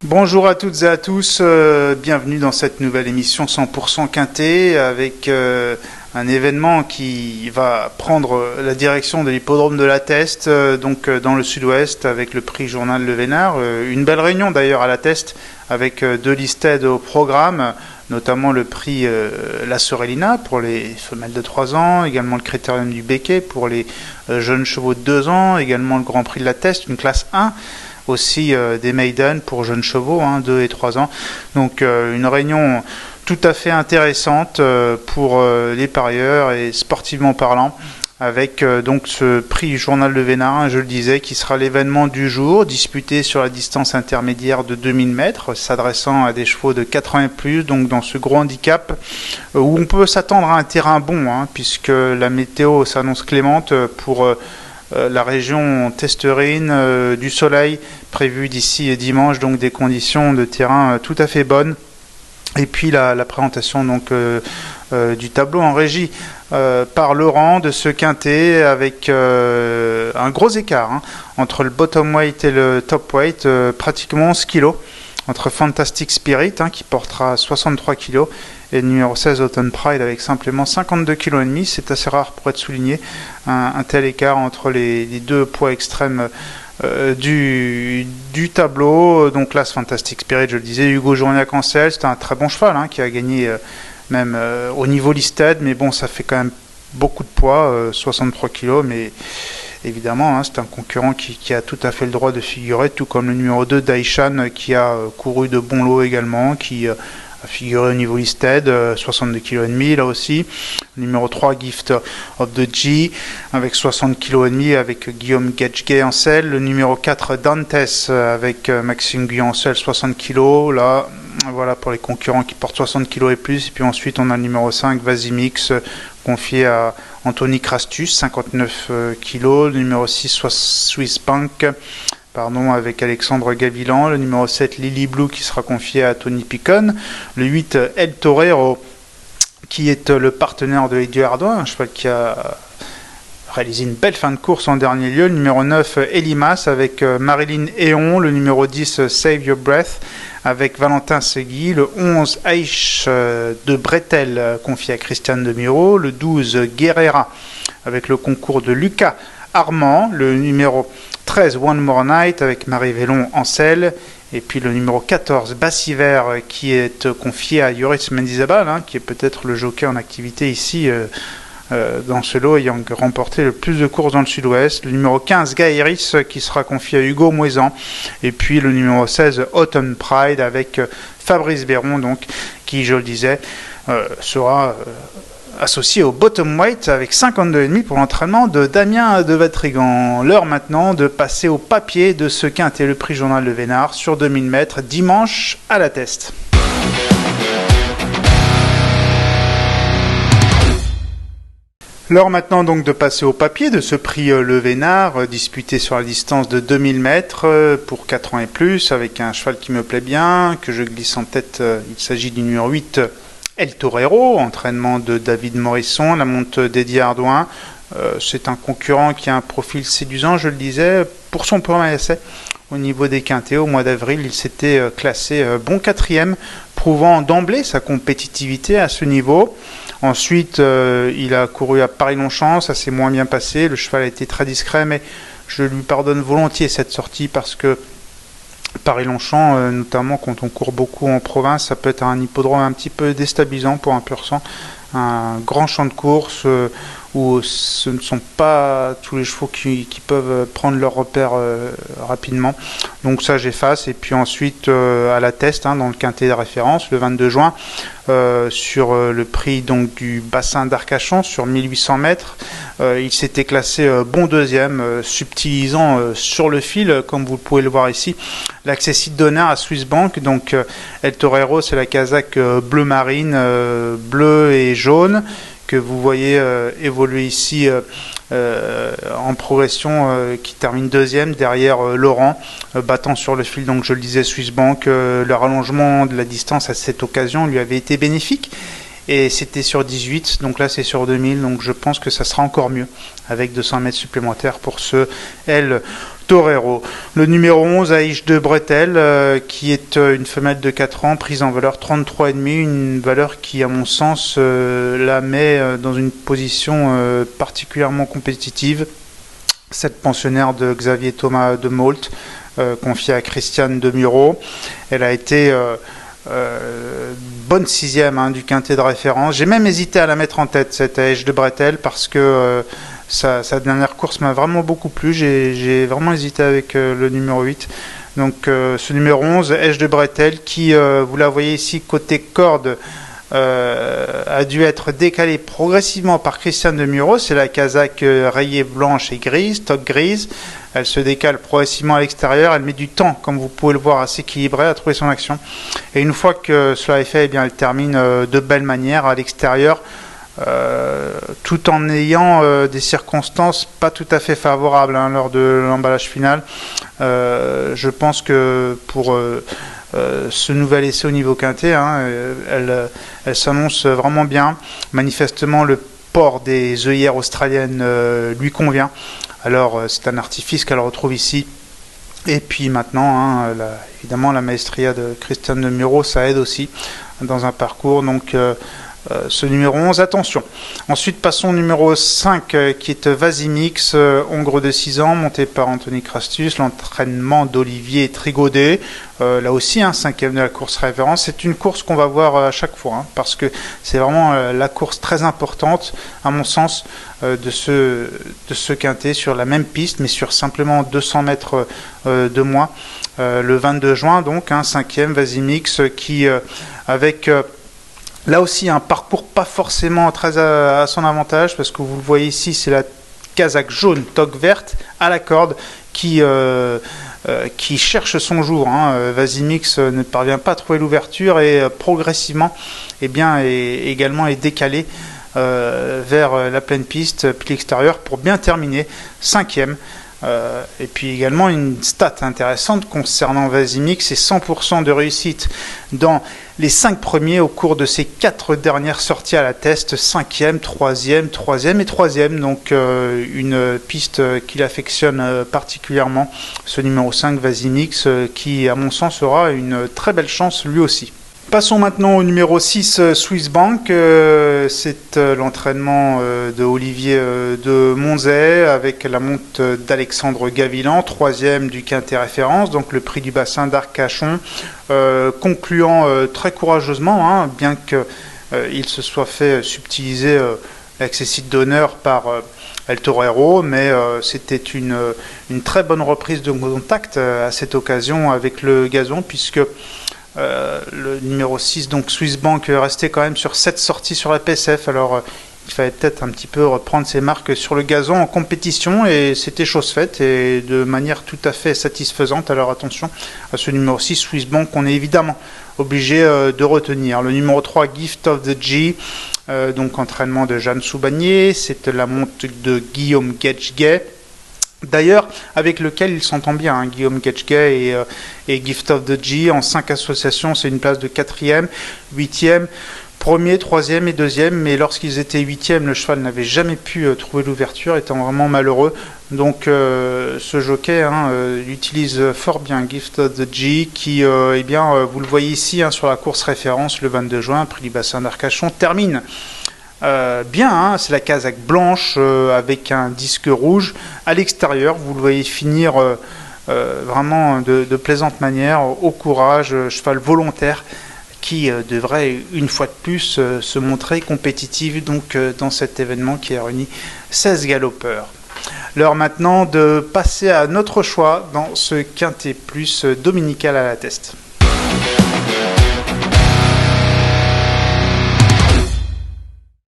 Bonjour à toutes et à tous, bienvenue dans cette nouvelle émission 100% Quintet avec un événement qui va prendre la direction de l'hippodrome de la Teste, donc dans le sud-ouest avec le prix Journal Le Vénard. Une belle réunion d'ailleurs à la Teste avec deux listed au programme, notamment le prix La Sorellina pour les femelles de 3 ans, également le Critérium du Becquet pour les jeunes chevaux de 2 ans, également le Grand Prix de la Teste, une classe 1. Aussi des maidens pour jeunes chevaux, 2 et 3 ans. Donc une réunion tout à fait intéressante pour les parieurs et sportivement parlant, avec donc ce prix Journal Le Vénard, je le disais, qui sera l'événement du jour, disputé sur la distance intermédiaire de 2000 mètres, s'adressant à des chevaux de 80 et plus, donc dans ce gros handicap, où on peut s'attendre à un terrain bon, puisque la météo s'annonce clémente pour la région testerine, du soleil prévu d'ici dimanche, donc des conditions de terrain tout à fait bonnes. Et puis la présentation donc du tableau en régie par Laurent de ce quintet avec un gros écart entre le bottom weight et le top weight, pratiquement 11 kg entre Fantastic Spirit qui portera 63 kg et le numéro 16 Autumn Pride avec simplement 52 kg et demi. C'est assez rare pour être souligné un tel écart entre les deux poids extrêmes du tableau. Donc là, ce Fantastic Spirit, je le disais, Hugo Journiac-Ancel, c'est un très bon cheval qui a gagné même au niveau listed, mais bon, ça fait quand même beaucoup de poids, 63 kg, mais évidemment, c'est un concurrent qui a tout à fait le droit de figurer, tout comme le numéro 2 Daishan qui a couru de bons lots également, qui a figuré au niveau listed, 62 kg et demi là aussi. Le numéro 3 Gift of the G avec 60 kg et demi avec Guillaume Gadge-Ancel. Le numéro 4 Dantes avec Maxime Guyon-Ancel 60 kg. Là, voilà pour les concurrents qui portent 60 kg et plus. Et puis ensuite, on a le numéro 5 Vasimix confié à Anthony Crastus, 59 kg. Le numéro 6 Swiss Bank avec Alexandre Gavilan, le numéro 7 Lily Blue qui sera confié à Tony Picon, le 8 El Torero qui est le partenaire de Eddie Ardouin, un cheval qui a réalisé une belle fin de course en dernier lieu, le numéro 9 Elimas avec Marilyn Eon, le numéro 10 Save Your Breath avec Valentin Segui, le 11 Aish de Bretel confié à Christiane Demiro, le 12 Guerrera avec le concours de Lucas Armand, le numéro 13 One More Night avec Marie Vélon Ancel, et puis le numéro 14 Bassiver qui est confié à Yoris Mendizabal, qui est peut-être le jockey en activité ici dans ce lot ayant remporté le plus de courses dans le sud-ouest. Le numéro 15 Gaëris qui sera confié à Hugo Moisan, et puis le numéro 16 Autumn Pride avec Fabrice Béron, donc, qui, je le disais, sera associé au bottom weight avec 52,5 pour l'entraînement de Damien de Vatrigan. L'heure maintenant de passer au papier de ce quintet, le prix Journal Le Vénard sur 2000 mètres dimanche à la Teste. L'heure maintenant donc de passer au papier de ce prix Le Vénard, disputé sur la distance de 2000 mètres pour 4 ans et plus, avec un cheval qui me plaît bien, que je glisse en tête. Il s'agit du numéro 8 El Torero, entraînement de David Morisson, la monte d'Eddie Ardouin. C'est un concurrent qui a un profil séduisant, je le disais, pour son premier essai. Au niveau des quintets, au mois d'avril, il s'était classé bon 4e, prouvant d'emblée sa compétitivité à ce niveau. Ensuite, il a couru à Paris-Longchamp, ça s'est moins bien passé. Le cheval a été très discret, mais je lui pardonne volontiers cette sortie parce que Paris-Longchamp, notamment quand on court beaucoup en province, ça peut être un hippodrome un petit peu déstabilisant pour un pur sang. Un grand champ de course où ce ne sont pas tous les chevaux qui peuvent prendre leur repère rapidement. Donc ça j'efface. Et puis ensuite à la Teste, dans le quintet de référence, le 22 juin, sur le prix donc, du bassin d'Arcachon sur 1800 mètres, il s'était classé bon deuxième, subtilisant sur le fil, comme vous pouvez le voir ici, l'accessite d'honneur à Swiss Bank. Donc El Torero, c'est la casaque bleu marine, bleu et jaune, que vous voyez évoluer ici en progression, qui termine deuxième derrière Laurent, battant sur le fil, donc je le disais, Swiss Bank. Le rallongement de la distance à cette occasion lui avait été bénéfique. et c'était sur 18, donc là c'est sur 2000, donc je pense que ça sera encore mieux avec 200 mètres supplémentaires pour ce El Torero. Le numéro 11, Aïch de Bretel, qui est une femelle de 4 ans, prise en valeur 33,5, une valeur qui, à mon sens, la met dans une position particulièrement compétitive. Cette pensionnaire de Xavier Thomas de Mault, confiée à Christiane de Muro. Elle a été bonne sixième du quintet de référence. J'ai même hésité à la mettre en tête, cette Aïch de Bretel, parce que sa dernière course m'a vraiment beaucoup plu. J'ai vraiment hésité avec le numéro 8. Donc ce numéro 11, Aïch de Bretel, qui, vous la voyez ici, côté corde, a dû être décalée progressivement par Christiane de Muro. C'est la casaque rayée blanche et grise, toque grise. Elle se décale progressivement à l'extérieur. Elle met du temps, comme vous pouvez le voir, à s'équilibrer, à trouver son action. Et une fois que cela est fait, eh bien, elle termine de belle manière à l'extérieur. Tout en ayant des circonstances pas tout à fait favorables lors de l'emballage final. Je pense que pour ce nouvel essai au niveau quintet, elle s'annonce vraiment bien. Manifestement, le port des œillères australiennes lui convient. Alors, c'est un artifice qu'elle retrouve ici. Et puis maintenant, évidemment, la maestria de Christiane de Muro, ça aide aussi dans un parcours. Donc, ce numéro 11, attention. Ensuite, passons au numéro 5, qui est Vasimix, hongre de 6 ans, monté par Anthony Crastus, l'entraînement d'Olivier Trigaudet. Là aussi, 5e de la course référence. C'est une course qu'on va voir à chaque fois, parce que c'est vraiment la course très importante, à mon sens, de ce quintet, sur la même piste, mais sur simplement 200 mètres de moins. Le 22 juin, donc, 5e, Vasimix, qui, avec... là aussi, un parcours pas forcément très à son avantage, parce que vous le voyez ici, c'est la casaque jaune, toque verte, à la corde, qui cherche son jour. Vasimix ne parvient pas à trouver l'ouverture et progressivement, également est décalé vers la pleine piste, puis l'extérieur, pour bien terminer 5e. Et puis également une stat intéressante concernant Vasimix, c'est 100% de réussite dans les 5 premiers au cours de ses 4 dernières sorties à la test, 5e, 3e, 3e et 3e. Donc une piste qu'il affectionne particulièrement, ce numéro 5 Vasimix, qui à mon sens aura une très belle chance lui aussi. Passons maintenant au numéro 6, Swiss Bank. C'est l'entraînement de Olivier de Monzet avec la monte d'Alexandre Gavilan, 3e du quintet référence, donc le prix du bassin d'Arcachon, concluant très courageusement, bien qu'il se soit fait subtiliser l'accessite d'honneur par El Torero, mais c'était une très bonne reprise de contact à cette occasion avec le gazon, puisque le numéro 6, donc Swiss Bank, restait quand même sur 7 sorties sur la PSF. Alors il fallait peut-être un petit peu reprendre ses marques sur le gazon en compétition, et c'était chose faite et de manière tout à fait satisfaisante. Alors attention à ce numéro 6 Swiss Bank, qu'on est évidemment obligé de retenir. Le numéro 3, Gift of the G, donc entraînement de Jeanne Soubagnier, c'est la monte de Guillaume Getchgay, d'ailleurs avec lequel il s'entend bien, Guillaume Getchgay et Gift of the G. En 5 associations, c'est une place de 4e, 8e, 1er, 3e et 2e, mais lorsqu'ils étaient 8e, le cheval n'avait jamais pu trouver l'ouverture, étant vraiment malheureux. Donc ce jockey utilise fort bien Gift of the G, qui, vous le voyez ici sur la course référence, le 22 juin, prix du bassin d'Arcachon, termine c'est la casaque blanche avec un disque rouge à l'extérieur. Vous le voyez finir vraiment de plaisante manière, au courage, cheval volontaire qui devrait une fois de plus se montrer compétitif dans cet événement qui a réuni 16 galopeurs. L'heure maintenant de passer à notre choix dans ce quintet plus dominical à la teste.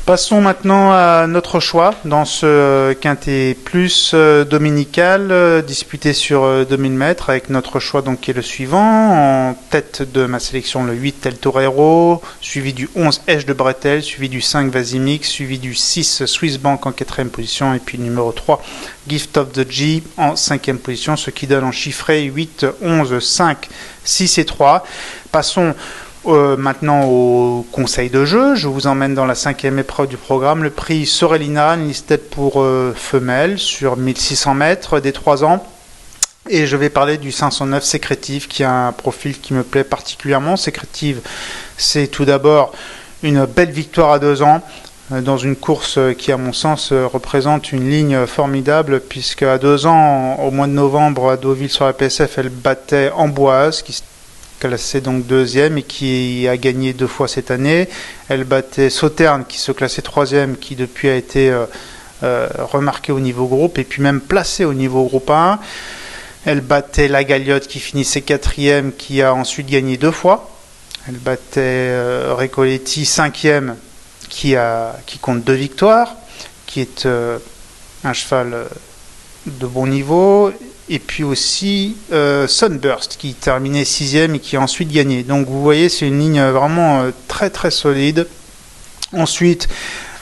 Passons maintenant à notre choix dans ce quintet plus dominical disputé sur 2000 mètres, avec notre choix donc qui est le suivant. En tête de ma sélection, le 8 El Torero, suivi du 11 Aïch de Bretel, suivi du 5 Vasimix, suivi du 6 Swiss Bank en 4e position, et puis le numéro 3 Gift of the G en 5e position, ce qui donne en chiffré 8, 11, 5, 6 et 3. Passons Maintenant au conseil de jeu, je vous emmène dans la 5e épreuve du programme, le prix Sorellina, une listed pour femelles sur 1600 mètres des 3 ans. Et je vais parler du 509 Sécrétive qui a un profil qui me plaît particulièrement. Sécrétive, c'est tout d'abord une belle victoire à 2 ans dans une course qui, à mon sens, représente une ligne formidable puisque à 2 ans, au mois de novembre, à Deauville sur la PSF, elle battait Amboise qui classé donc 2e et qui a gagné 2 fois cette année. Elle battait Sauternes qui se classait 3e, qui depuis a été remarqué au niveau groupe et puis même placé au niveau groupe 1. Elle battait La Galiote qui finissait 4e, qui a ensuite gagné 2 fois. Elle battait Recoletti 5e qui compte 2 victoires, qui est un cheval de bon niveau. Et puis aussi Sunburst qui terminait 6e et qui a ensuite gagné. Donc vous voyez, c'est une ligne vraiment très très solide. Ensuite,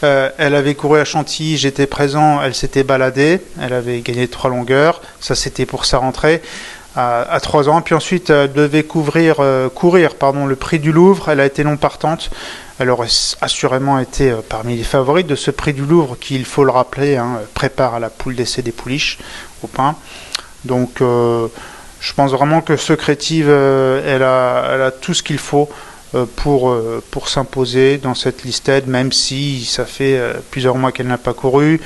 elle avait couru à Chantilly, j'étais présent, elle s'était baladée, elle avait gagné 3 longueurs, ça c'était pour sa rentrée à 3 ans. Puis ensuite, elle devait courir le prix du Louvre, elle a été non partante. Elle aurait assurément été parmi les favorites de ce prix du Louvre qui, il faut le rappeler, prépare à la poule d'essai des pouliches au pain. Donc je pense vraiment que Sécrétive, elle a tout ce qu'il faut pour s'imposer dans cette listed, même si ça fait plusieurs mois qu'elle n'a pas couru,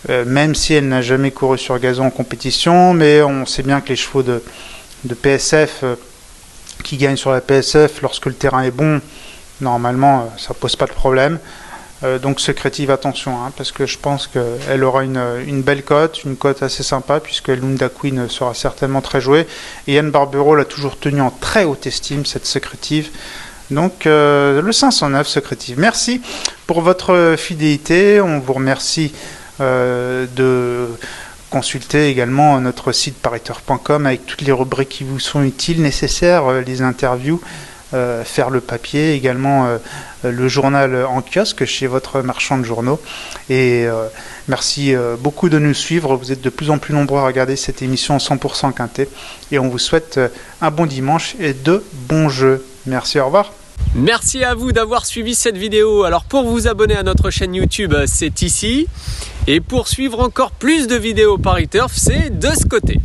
même si elle n'a jamais couru sur gazon en compétition, mais on sait bien que les chevaux de PSF qui gagnent sur la PSF, lorsque le terrain est bon, normalement ça pose pas de problème. Donc Sécrétive, attention, parce que je pense qu'elle aura une belle cote, une cote assez sympa, puisque Lunda Queen sera certainement très jouée. Et Yann Barbero l'a toujours tenue en très haute estime, cette Sécrétive. Donc le 509 Sécrétive. Merci pour votre fidélité. On vous remercie de consulter également notre site pariteur.com avec toutes les rubriques qui vous sont utiles, nécessaires, les interviews. Faire le papier, également le journal en kiosque chez votre marchand de journaux. Et merci beaucoup de nous suivre. Vous êtes de plus en plus nombreux à regarder cette émission 100% Quintet. Et on vous souhaite un bon dimanche et de bons jeux. Merci, au revoir. Merci à vous d'avoir suivi cette vidéo. Alors pour vous abonner à notre chaîne YouTube, c'est ici. Et pour suivre encore plus de vidéos Paris Turf, c'est de ce côté.